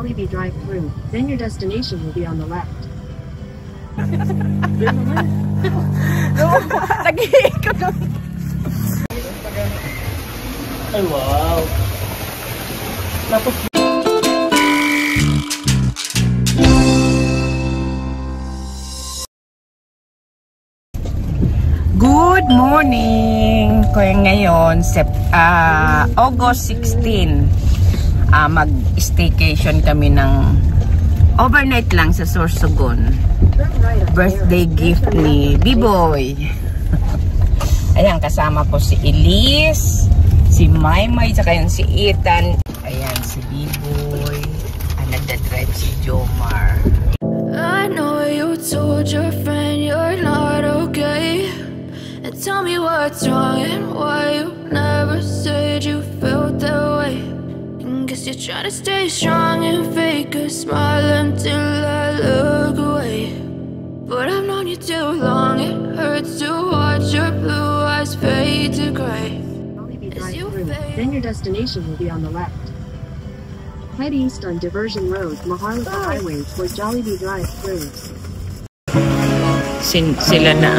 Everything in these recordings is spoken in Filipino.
Jollibee drive-thru. Then your destination will be on the left. Nag-iikot na. Ay, wow. Good morning! Kaya ngayon, August 16, mag-staycation kami ng overnight lang sa Sorsogon. Birthday gift ni B-Boy. Ayan, kasama ko si Elise, si Maymay, saka yun si Ethan. Ayan, si B-Boy. Nagdadrive si Jomar. I know you told your friend you're not okay. And tell me what's wrong and why you never said you felt that way. And guess you're trying to stay strong and fake a smile until I look away. But I've known you too long, it hurts to watch your blue eyes fade to gray. Then your destination will be on the left. Head east on Diversion Road, Maharlika Highway for Jollibee drive-thru. Sila na.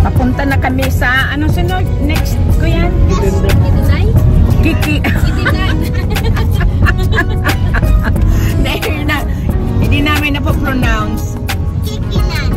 Papunta na kami sa, ano sunod? Next ko yan? Kitinay? Kiki. Kitinay. Hindi namin napopronounce. Kikinan.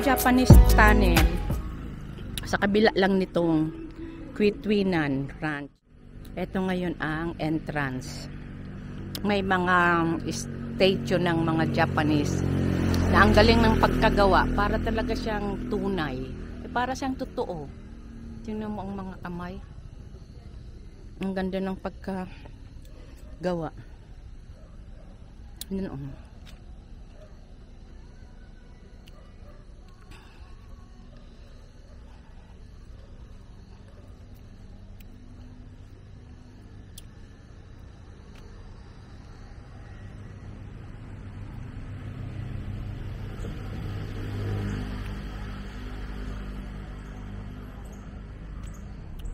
Japanese tunnel sa kabila lang nitong Quitwinan Ranch. Ito ngayon ang entrance. May mga statue ng mga Japanese na ang galing ng pagkagawa, para talaga siyang tunay, para siyang totoo. Tingnan mo ang mga kamay, ang ganda ng pagkagawa. Yan.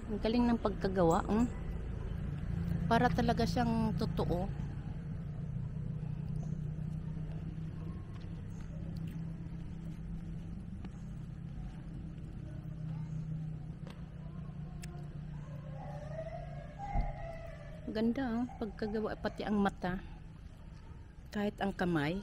Ang galing ng pagkagawa, para talaga siyang totoo. Ganda, pagkagawa, pati ang mata, kahit ang kamay.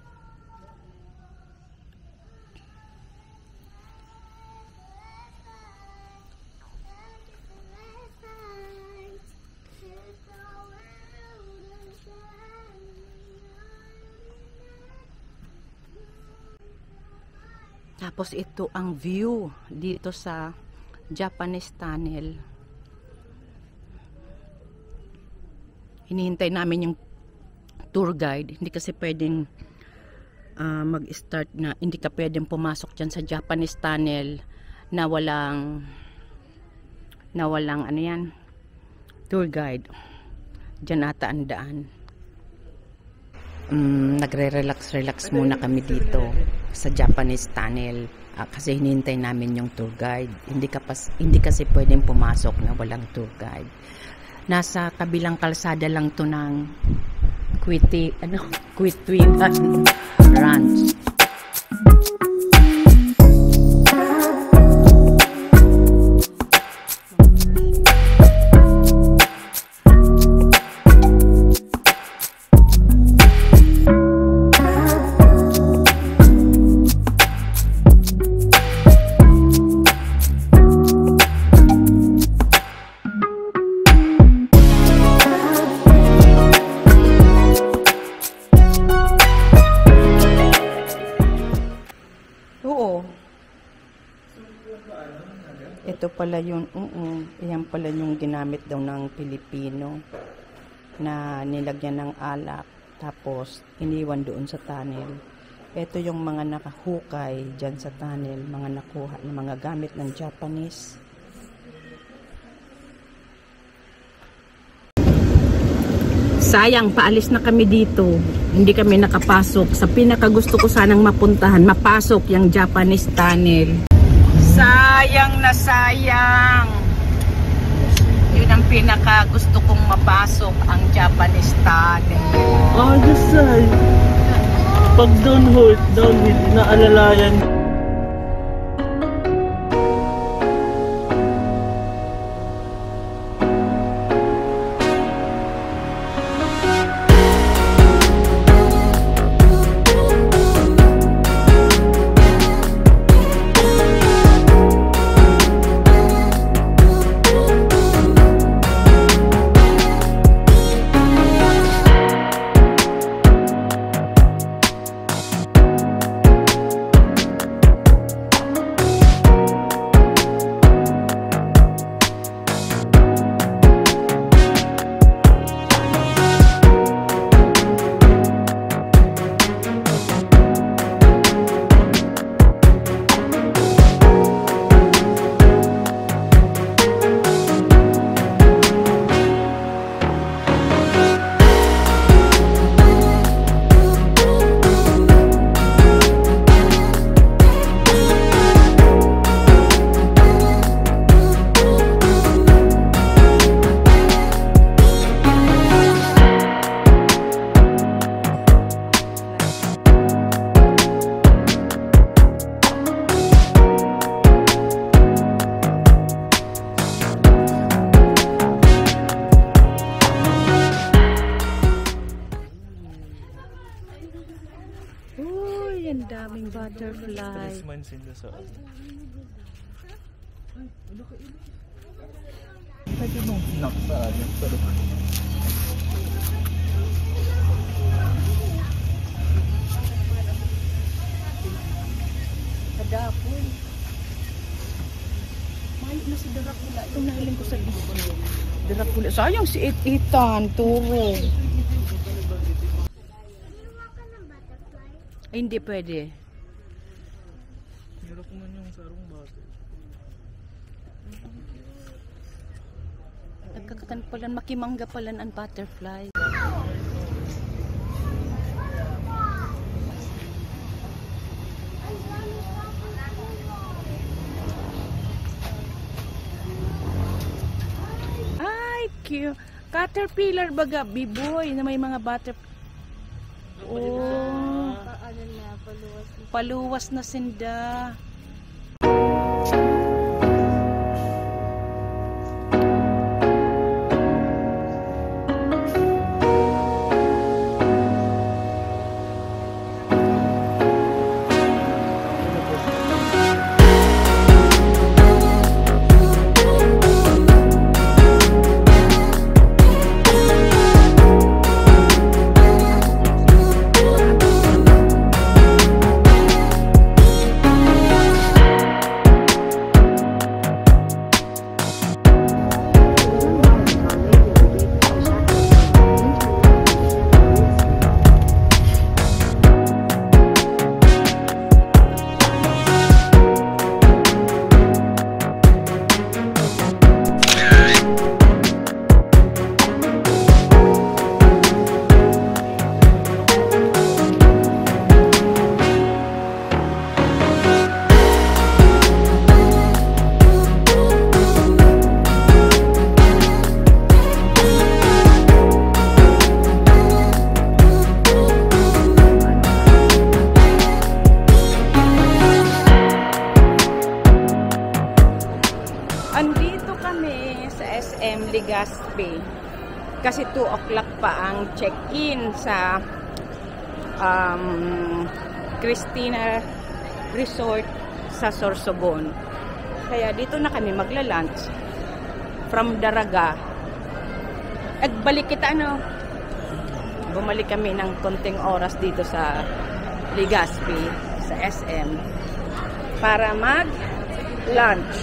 Tapos ito ang view dito sa Japanese Tunnel. Hinihintay namin yung tour guide. Hindi kasi pwedeng mag-start na, hindi ka pwedeng pumasok dyan sa Japanese Tunnel na walang ano yan, tour guide. Dyan ata ang daan. Nagre-relax muna kami dito sa Japanese Tunnel kasi hinihintay namin yung tour guide. Hindi kasi pwedeng pumasok na walang tour guide. Nasa kabilang kalsada lang to ng Quitwinan Ranch. Ito pala yun, yan pala yung ginamit daw ng Pilipino na nilagyan ng alak tapos iniwan doon sa tunnel. Ito yung mga nakahukay dyan sa tunnel, mga nakuha ng mga gamit ng Japanese. Sayang, paalis na kami dito. Hindi kami nakapasok. Sa pinakagusto ko sanang mapuntahan, mapasok yung Japanese Tunnel. Sayang na sayang. Yun ang pinaka gusto kong mapasok, ang Japanese Tunnel. Oh, dasal. Pag downhill, naalalayan. Uy, ang daming butterfly. Pwede mong sinaktaan yung sarap. Kadapoy. Mahal na si Dracula. Ito nahiling ko sa Dracula. Sayang si Ethan, turo. Ay, hindi pwede. Hirap man yung sarong bata. Nagkakatan pala, makimangga pala ang butterfly. Ay, cute. Caterpillar baga, biboy, na may mga butterfly. Oh, paluwas na sinda. Legazpi. Kasi 2 o'clock pa ang check-in sa Christina Resort sa Sorsogon. Kaya dito na kami magla-lunch from Daraga. At balik kita bumalik kami ng konting oras dito sa Legazpi, sa SM, para mag-lunch.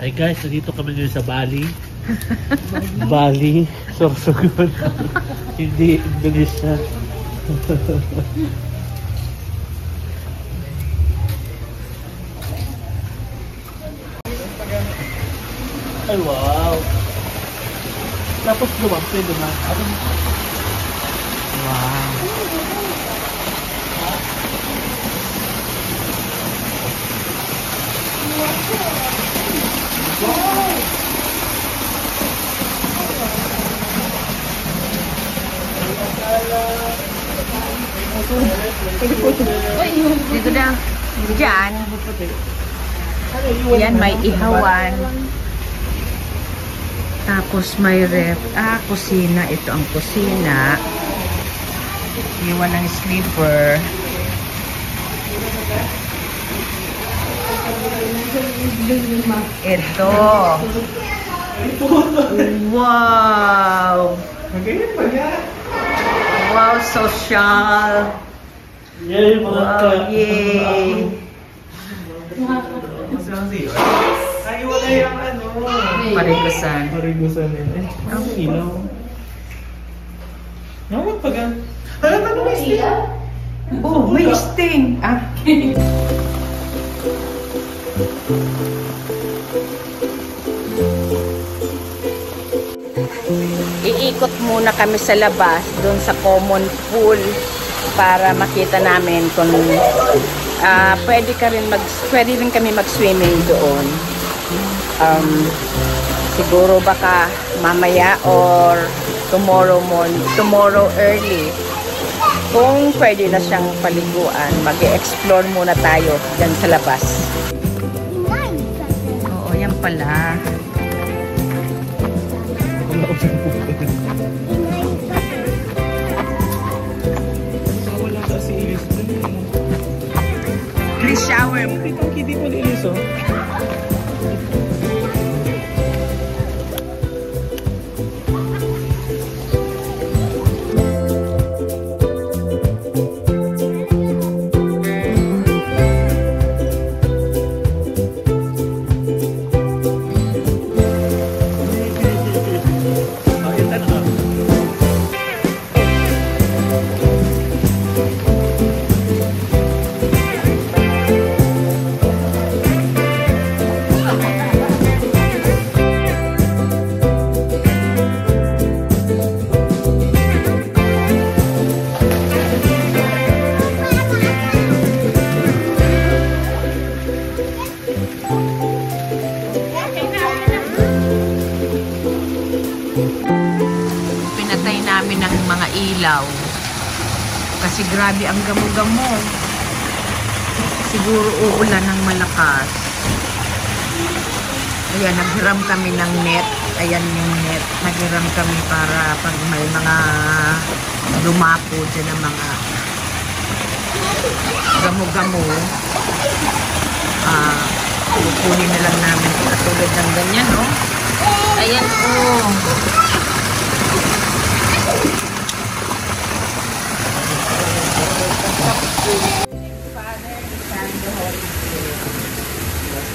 Hi guys, nandito kami ngayon sa Bali. Bali, Sorsogon. Hindi Indonesia. Ay wow. Tapos lumampi naman. Wow. Dito na. Diyan. Yan, may ihawan. Tapos may ref. Kusina. Ito ang kusina. Iwan ng sleeper. Ito. Wow. Wow, social. Yay, mga Wow, yay. Parigusan. Parigusan din. Ang ilaw. Naman pag ano may sting? Oh, may sting. Iikot muna kami sa labas, doon sa common pool, para makita namin kung pwede rin kami mag-swimming doon. Siguro baka mamaya or tomorrow early. Kung pwede na siyang paliguan, mag-explore muna tayo dyan sa labas. Oo, yan pala. Wala ka si Ilis. Please shower. Kitang-kitty po ni Ilis, oh. Pinatay namin ang mga ilaw kasi grabe ang gamo-gamo. Siguro uulan ng malakas. Ayan, naghiram kami ng net. Ayan yung net. Naghiram kami para pag may mga lumapo dyan ng mga gamo-gamo. Kukunin na lang namin katulad ng ganyan, no? Ayan, oh.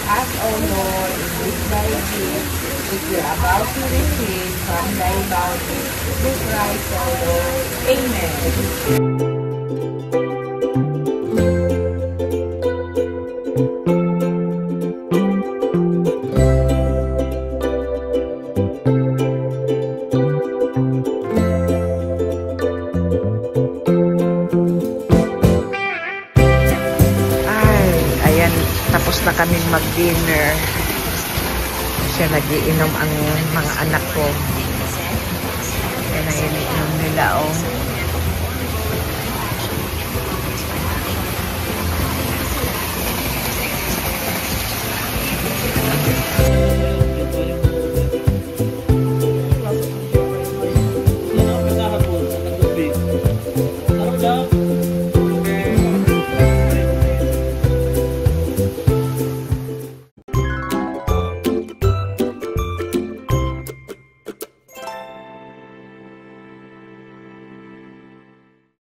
As, O Lord, in this thy gift, which we are about to receive from thy bounty, through Christ our Lord. Amen. Tapos na kaming mag-dinner. Siya nagiinom ang mga anak ko. Kaya naiinom nila, oh.